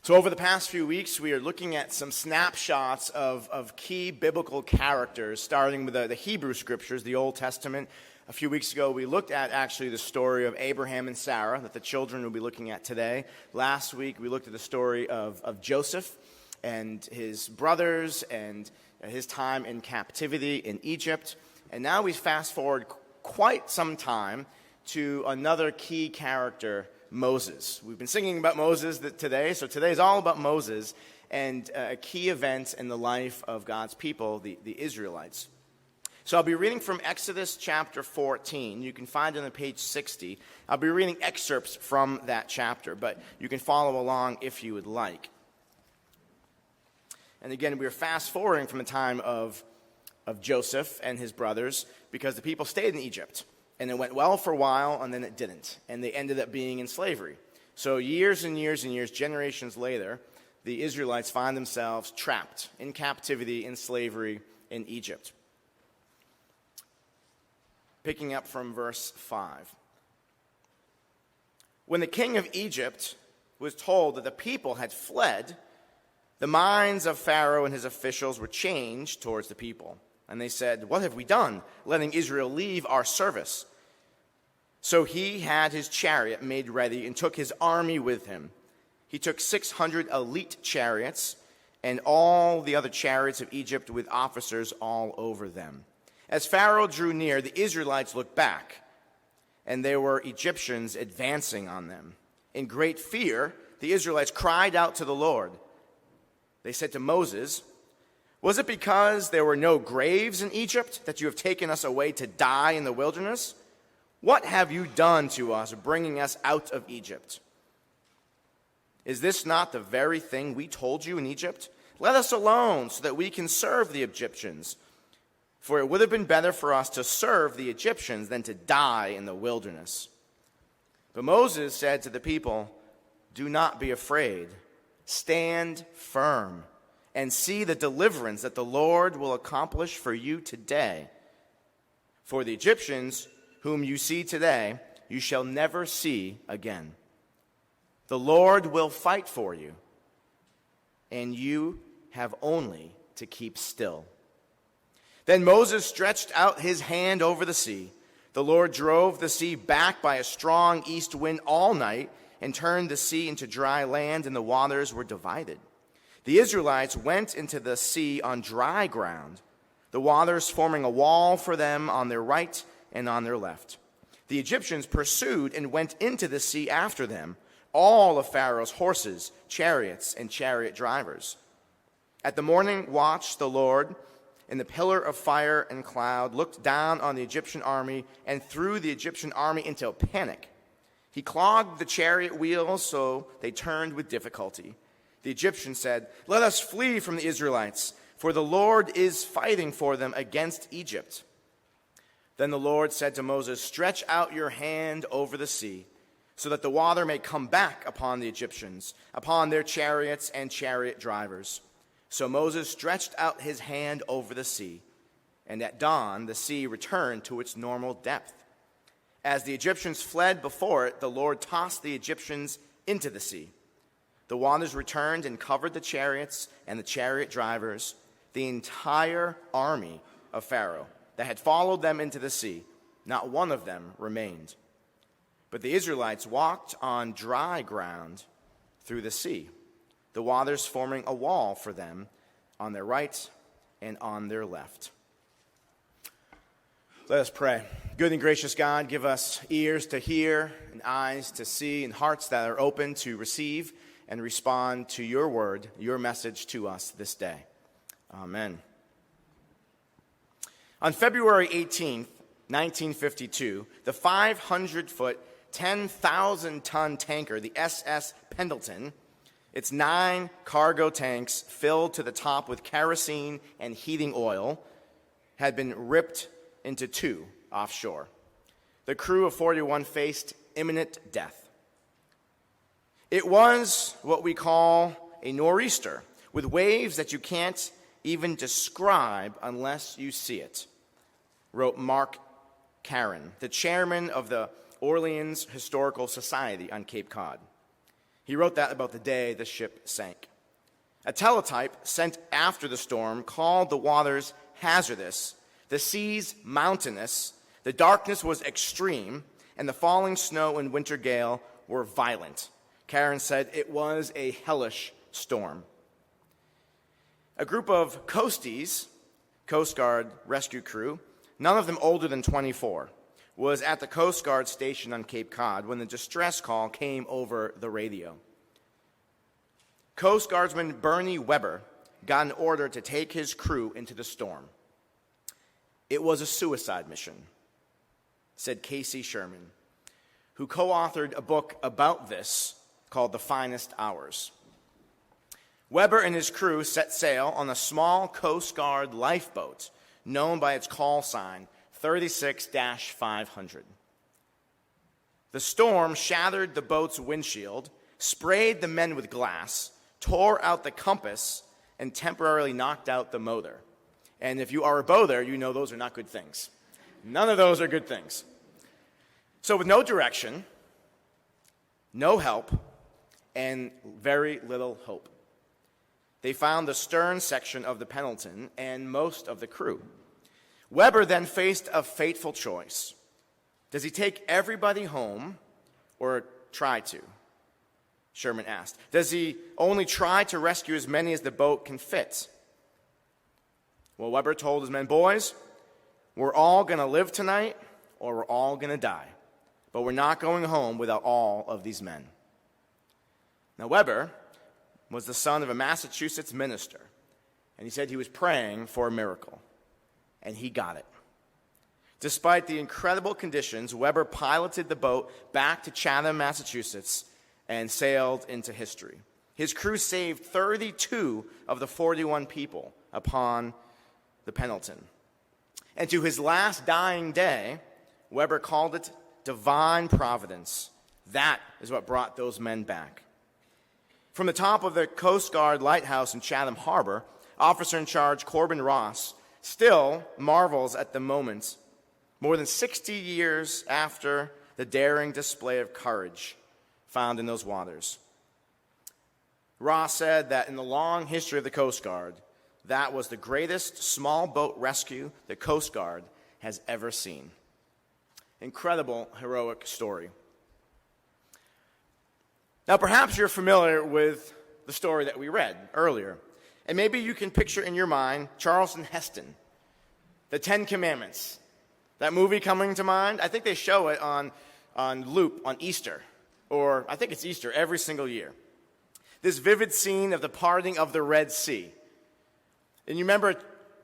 So over the past few weeks, we are looking at some snapshots of key biblical characters, starting with the Hebrew Scriptures, the Old Testament. A few weeks ago, we looked at actually the story of Abraham and Sarah that the children will be looking at today. Last week, we looked at the story of Joseph and his brothers and his time in captivity in Egypt. And now we fast forward quite some time to another key character, Moses. We've been singing about Moses today, so today is all about Moses and a key event in the life of God's people, the Israelites. So I'll be reading from Exodus chapter 14. You can find it on page 60. I'll be reading excerpts from that chapter, but you can follow along if you would like. And again, we are fast forwarding from the time of Joseph and his brothers because the people stayed in Egypt. And it went well for a while, and then it didn't. And they ended up being in slavery. So years and years and years, generations later, the Israelites find themselves trapped in captivity, in slavery in Egypt. Picking up from verse 5. When the king of Egypt was told that the people had fled, the minds of Pharaoh and his officials were changed towards the people. And they said, "What have we done, letting Israel leave our service?" So he had his chariot made ready and took his army with him. He took 600 elite chariots and all the other chariots of Egypt with officers all over them. As Pharaoh drew near, the Israelites looked back, and there were Egyptians advancing on them. In great fear, the Israelites cried out to the Lord. They said to Moses, "Was it because there were no graves in Egypt that you have taken us away to die in the wilderness? What have you done to us, bringing us out of Egypt? Is this not the very thing we told you in Egypt? Let us alone so that we can serve the Egyptians. For it would have been better for us to serve the Egyptians than to die in the wilderness." But Moses said to the people, "Do not be afraid. Stand firm and see the deliverance that the Lord will accomplish for you today. For the Egyptians whom you see today, you shall never see again. The Lord will fight for you, and you have only to keep still." Then Moses stretched out his hand over the sea. The Lord drove the sea back by a strong east wind all night and turned the sea into dry land, and the waters were divided. The Israelites went into the sea on dry ground, the waters forming a wall for them on their right and on their left. The Egyptians pursued and went into the sea after them, all of Pharaoh's horses, chariots, and chariot drivers. At the morning watch, the Lord, in the pillar of fire and cloud, looked down on the Egyptian army and threw the Egyptian army into a panic. He clogged the chariot wheels so they turned with difficulty. The Egyptians said, "Let us flee from the Israelites, for the Lord is fighting for them against Egypt." Then the Lord said to Moses, "Stretch out your hand over the sea, so that the water may come back upon the Egyptians, upon their chariots and chariot drivers." So Moses stretched out his hand over the sea, and at dawn the sea returned to its normal depth. As the Egyptians fled before it, the Lord tossed the Egyptians into the sea. The waters returned and covered the chariots and the chariot drivers, the entire army of Pharaoh that had followed them into the sea. Not one of them remained. But the Israelites walked on dry ground through the sea, the waters forming a wall for them on their right and on their left. Let us pray. Good and gracious God, give us ears to hear and eyes to see and hearts that are open to receive and respond to your word, your message to us this day. Amen. On February 18th, 1952, the 500-foot, 10,000-ton tanker, the SS Pendleton, its 9 cargo tanks filled to the top with kerosene and heating oil, had been ripped into 2 offshore. The crew of 41 faced imminent death. It was what we call a nor'easter, with waves that you can't even describe unless you see it, wrote Mark Caron, the chairman of the Orleans Historical Society on Cape Cod. He wrote that about the day the ship sank. A teletype sent after the storm called the waters hazardous, the seas mountainous, the darkness was extreme, and the falling snow and winter gale were violent. Karen said it was a hellish storm. A group of coasties, Coast Guard rescue crew, none of them older than 24, was at the Coast Guard station on Cape Cod when the distress call came over the radio. Coast Guardsman Bernie Weber got an order to take his crew into the storm. It was a suicide mission, said Casey Sherman, who co-authored a book about this called The Finest Hours. Weber and his crew set sail on a small Coast Guard lifeboat known by its call sign 36-500. The storm shattered the boat's windshield, sprayed the men with glass, tore out the compass, and temporarily knocked out the motor. And if you are a boater, you know those are not good things. None of those are good things. So with no direction, no help, and very little hope, they found the stern section of the Pendleton and most of the crew. Weber then faced a fateful choice. Does he take everybody home or try to? Sherman asked. Does he only try to rescue as many as the boat can fit? Well, Weber told his men, boys, we're all going to live tonight or we're all going to die. But we're not going home without all of these men. Now, Weber was the son of a Massachusetts minister, and he said he was praying for a miracle, and he got it. Despite the incredible conditions, Weber piloted the boat back to Chatham, Massachusetts, and sailed into history. His crew saved 32 of the 41 people upon the Pendleton. And to his last dying day, Weber called it divine providence. That is what brought those men back. From the top of the Coast Guard lighthouse in Chatham Harbor, officer in charge Corbin Ross still marvels at the moment, more than 60 years after the daring display of courage found in those waters. Ross said that in the long history of the Coast Guard, that was the greatest small boat rescue the Coast Guard has ever seen. Incredible, heroic story. Now, perhaps you're familiar with the story that we read earlier, and maybe you can picture in your mind Charlton Heston, the Ten Commandments. That movie coming to mind? I think they show it on loop on Easter, or I think it's Easter every single year. This vivid scene of the parting of the Red Sea. And you remember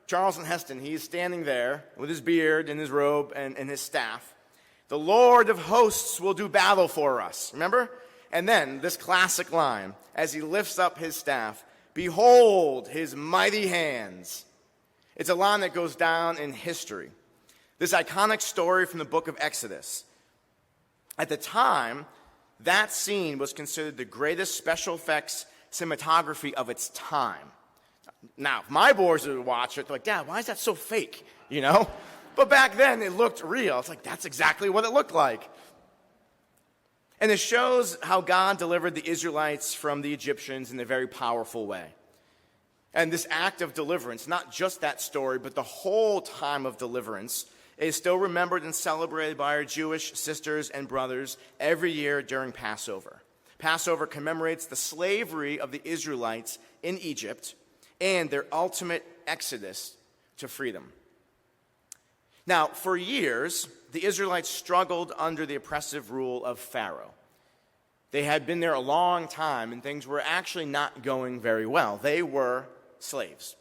Charlton Heston, he's standing there with his beard and his robe and his staff. The Lord of hosts will do battle for us. Remember? And then this classic line, as he lifts up his staff, behold his mighty hands. It's a line that goes down in history. This iconic story from the book of Exodus. At the time, that scene was considered the greatest special effects cinematography of its time. Now, if my boys would watch it, they're like, Dad, why is that so fake? You know? But back then, it looked real. It's like, that's exactly what it looked like. And it shows how God delivered the Israelites from the Egyptians in a very powerful way. And this act of deliverance, not just that story, but the whole time of deliverance, is still remembered and celebrated by our Jewish sisters and brothers every year during Passover. Passover commemorates the slavery of the Israelites in Egypt and their ultimate exodus to freedom. Now, for years, the Israelites struggled under the oppressive rule of Pharaoh. They had been there a long time, and things were actually not going very well. They were slaves.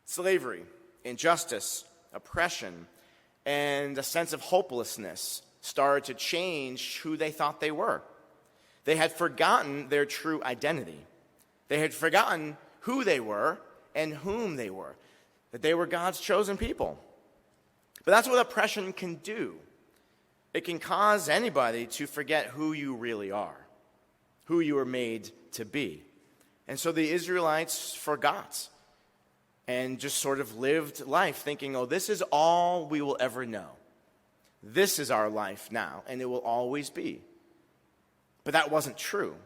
Slavery, injustice, oppression, and a sense of hopelessness started to change who they thought they were. They had forgotten their true identity. They had forgotten who they were and whom they were, that they were God's chosen people. But that's what oppression can do. It can cause anybody to forget who you really are, who you were made to be. And so the Israelites forgot and just sort of lived life thinking, oh, this is all we will ever know. This is our life now, and it will always be. But that wasn't true.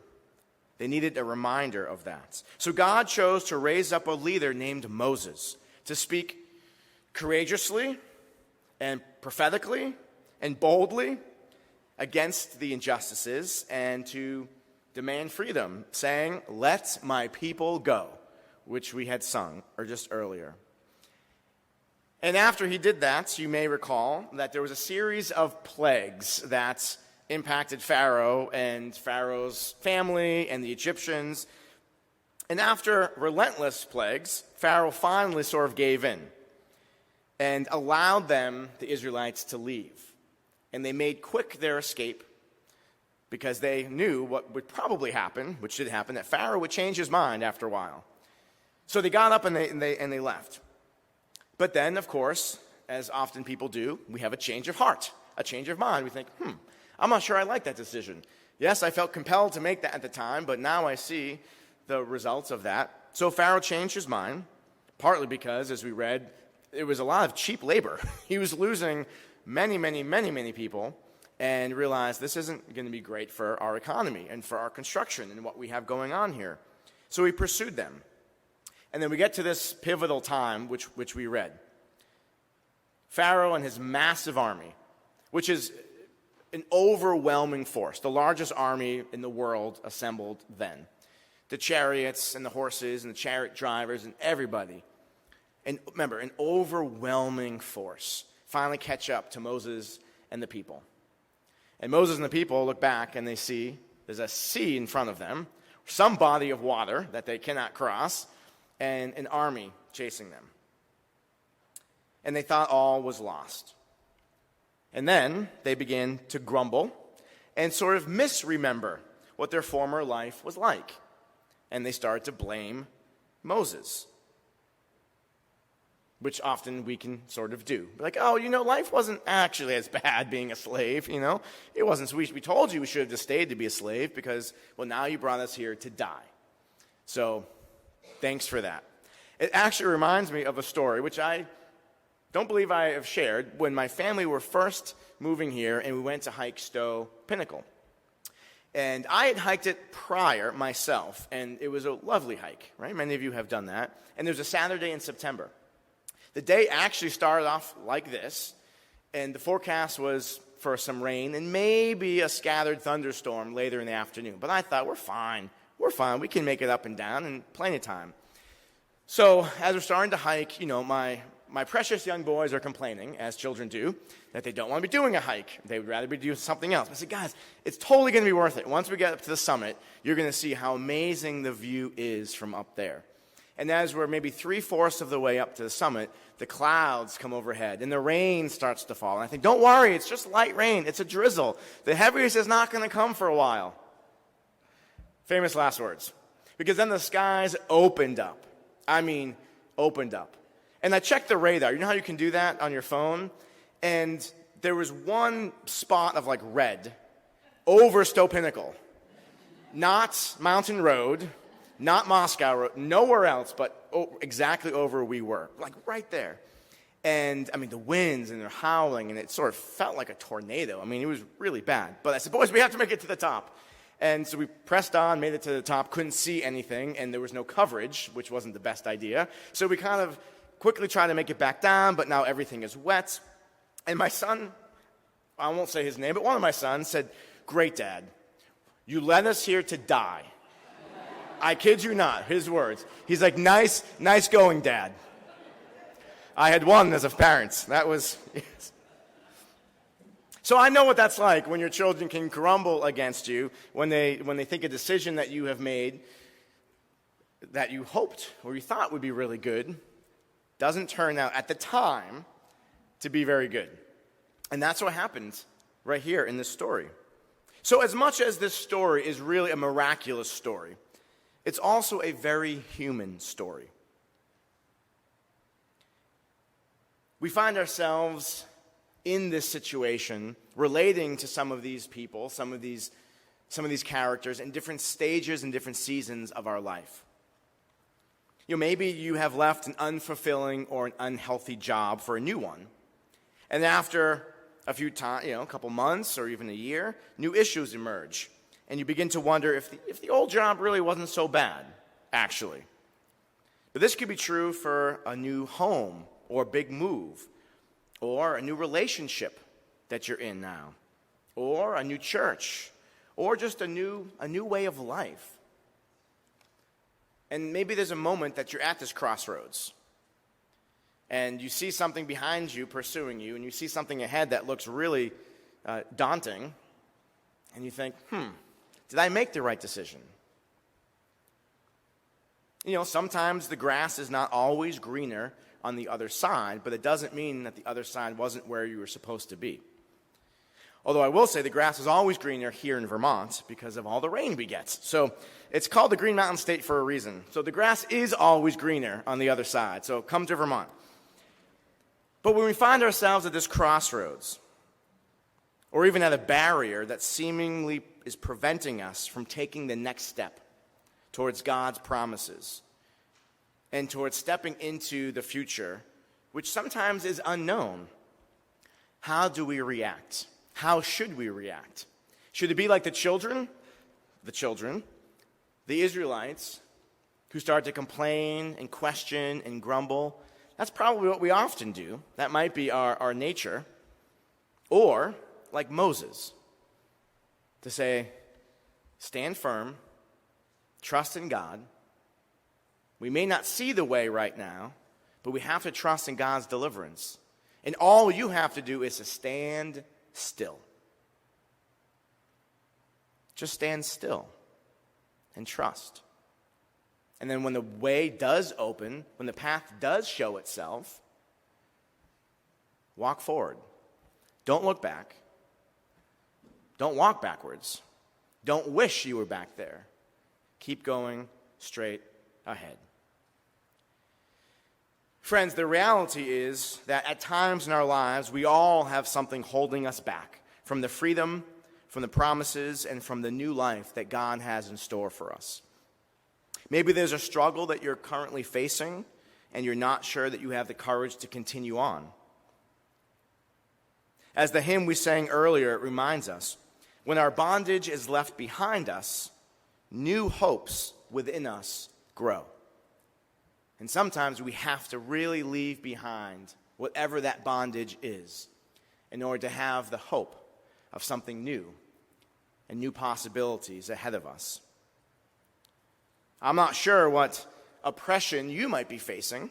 They needed a reminder of that. So God chose to raise up a leader named Moses to speak courageously and prophetically and boldly against the injustices and to demand freedom, saying, "Let my people go," which we had sung or just earlier. And after he did that, you may recall that there was a series of plagues that impacted Pharaoh and Pharaoh's family and the Egyptians. And after relentless plagues, Pharaoh finally sort of gave in and allowed them, the Israelites, to leave. And they made quick their escape because they knew what would probably happen, which did happen, that Pharaoh would change his mind after a while. So they got up and they left. But then, of course, as often people do, we have a change of heart, a change of mind. We think, I'm not sure I like that decision. Yes, I felt compelled to make that at the time, but now I see the results of that. So Pharaoh changed his mind, partly because, as we read, it was a lot of cheap labor. He was losing many people, and realized this isn't going to be great for our economy and for our construction and what we have going on here. So he pursued them. And then we get to this pivotal time, which we read. Pharaoh and his massive army, which is an overwhelming force, the largest army in the world assembled then. The chariots and the horses and the chariot drivers and everybody. And remember, an overwhelming force finally catch up to Moses and the people. And Moses and the people look back and they see there's a sea in front of them, some body of water that they cannot cross, and an army chasing them. And they thought all was lost. And then they began to grumble and sort of misremember what their former life was like. And they started to blame Moses, which often we can sort of do. Like, life wasn't actually as bad being a slave, It wasn't. So we told you we should have just stayed to be a slave because, now you brought us here to die. So thanks for that. It actually reminds me of a story, which I don't believe I have shared, when my family were first moving here and we went to hike Stowe Pinnacle. And I had hiked it prior myself, and it was a lovely hike, right? Many of you have done that. And there was a Saturday in September. The day actually started off like this, and the forecast was for some rain and maybe a scattered thunderstorm later in the afternoon. But I thought, we're fine. We can make it up and down in plenty of time. So as we're starting to hike, my precious young boys are complaining, as children do, that they don't want to be doing a hike. They would rather be doing something else. I said, guys, it's totally going to be worth it. Once we get up to the summit, you're going to see how amazing the view is from up there. And as we're maybe 3/4 of the way up to the summit, the clouds come overhead and the rain starts to fall. And I think, don't worry, it's just light rain. It's a drizzle. The heaviest is not going to come for a while. Famous last words. Because then the skies opened up. Opened up. And I checked the radar. You know how you can do that on your phone? And there was one spot of red over Stowe Pinnacle. Not Mountain Road, not Moscow Road, nowhere else, but exactly over where we were, right there. And, the winds, and they're howling, and it sort of felt like a tornado. It was really bad. But I said, boys, we have to make it to the top. And so we pressed on, made it to the top, couldn't see anything, and there was no coverage, which wasn't the best idea. So we kind of quickly tried to make it back down, but now everything is wet. And my son, I won't say his name, but one of my sons said, "Great, Dad. You led us here to die." I kid you not, his words. He's like, nice going, Dad. I had one as a parent. That was... Yes. So I know what that's like when your children can grumble against you, when they think a decision that you have made that you hoped or you thought would be really good doesn't turn out at the time to be very good. And that's what happens right here in this story. So as much as this story is really a miraculous story, it's also a very human story. We find ourselves in this situation, relating to some of these people, some of these characters in different stages and different seasons of our life. Maybe you have left an unfulfilling or an unhealthy job for a new one. And after a few times, a couple months or even a year, new issues emerge. and you begin to wonder if the old job really wasn't so bad, actually. But this could be true for a new home or big move, or a new relationship that you're in now, or a new church, or just a new way of life. And maybe there's a moment that you're at this crossroads, and you see something behind you pursuing you, and you see something ahead that looks really daunting, and you think, did I make the right decision? Sometimes the grass is not always greener on the other side, but it doesn't mean that the other side wasn't where you were supposed to be. Although I will say the grass is always greener here in Vermont because of all the rain we get. So it's called the Green Mountain State for a reason. So the grass is always greener on the other side. So come to Vermont. But when we find ourselves at this crossroads, or even at a barrier that seemingly is preventing us from taking the next step towards God's promises and towards stepping into the future, which sometimes is unknown, how do we react? How should we react? Should it be like the children, the Israelites, who start to complain and question and grumble? That's probably what we often do. That might be our nature. Or, like Moses, to say, stand firm, trust in God. We may not see the way right now, but we have to trust in God's deliverance. And all you have to do is to stand still. Just stand still and trust. And then when the way does open, when the path does show itself, walk forward. Don't look back. Don't walk backwards. Don't wish you were back there. Keep going straight ahead. Friends, the reality is that at times in our lives, we all have something holding us back from the freedom, from the promises, and from the new life that God has in store for us. Maybe there's a struggle that you're currently facing, and you're not sure that you have the courage to continue on. As the hymn we sang earlier, it reminds us, when our bondage is left behind us, new hopes within us grow. And sometimes we have to really leave behind whatever that bondage is in order to have the hope of something new and new possibilities ahead of us. I'm not sure what oppression you might be facing.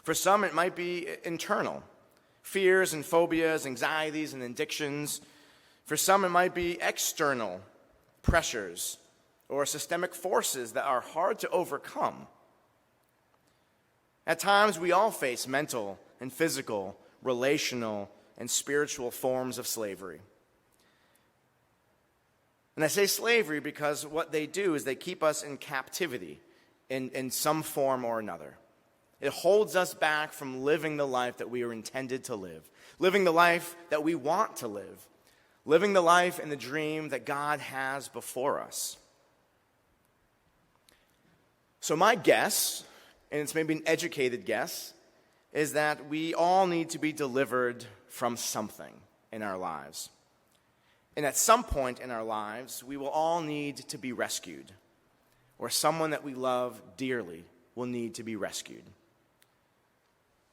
For some, it might be internal. Fears and phobias, anxieties and addictions. For some, it might be external pressures or systemic forces that are hard to overcome. At times, we all face mental and physical, relational, and spiritual forms of slavery. And I say slavery because what they do is they keep us in captivity in some form or another. It holds us back from living the life that we are intended to live, living the life that we want to live, living the life and the dream that God has before us. So my guess, and it's maybe an educated guess, is that we all need to be delivered from something in our lives. And at some point in our lives, we will all need to be rescued, or someone that we love dearly will need to be rescued.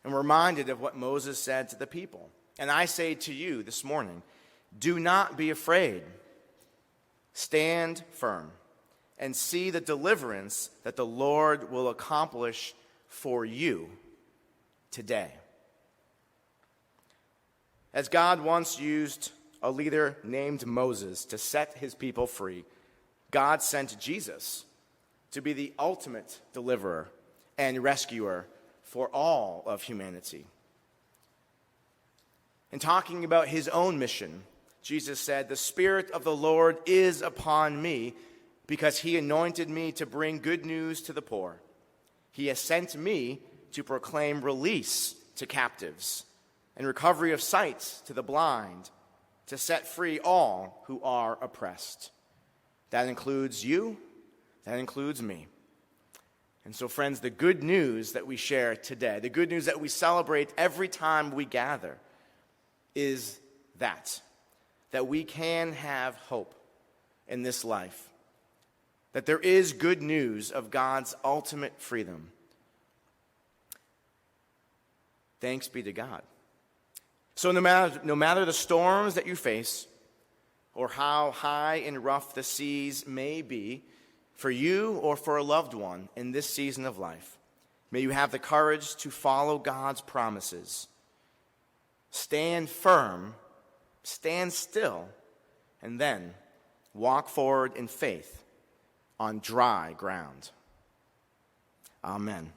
And we're reminded of what Moses said to the people. And I say to you this morning, do not be afraid. Stand firm and see the deliverance that the Lord will accomplish for you today. As God once used a leader named Moses to set his people free, God sent Jesus to be the ultimate deliverer and rescuer for all of humanity. In talking about his own mission, Jesus said, "The Spirit of the Lord is upon me, because he anointed me to bring good news to the poor. He has sent me to proclaim release to captives and recovery of sight to the blind, to set free all who are oppressed." That includes you. That includes me. And so, friends, the good news that we share today, the good news that we celebrate every time we gather, is that we can have hope in this life, that there is good news of God's ultimate freedom. Thanks be to God. So no matter the storms that you face, or how high and rough the seas may be for you or for a loved one in this season of life, may you have the courage to follow God's promises. Stand firm, stand still, and then walk forward in faith on dry ground. Amen.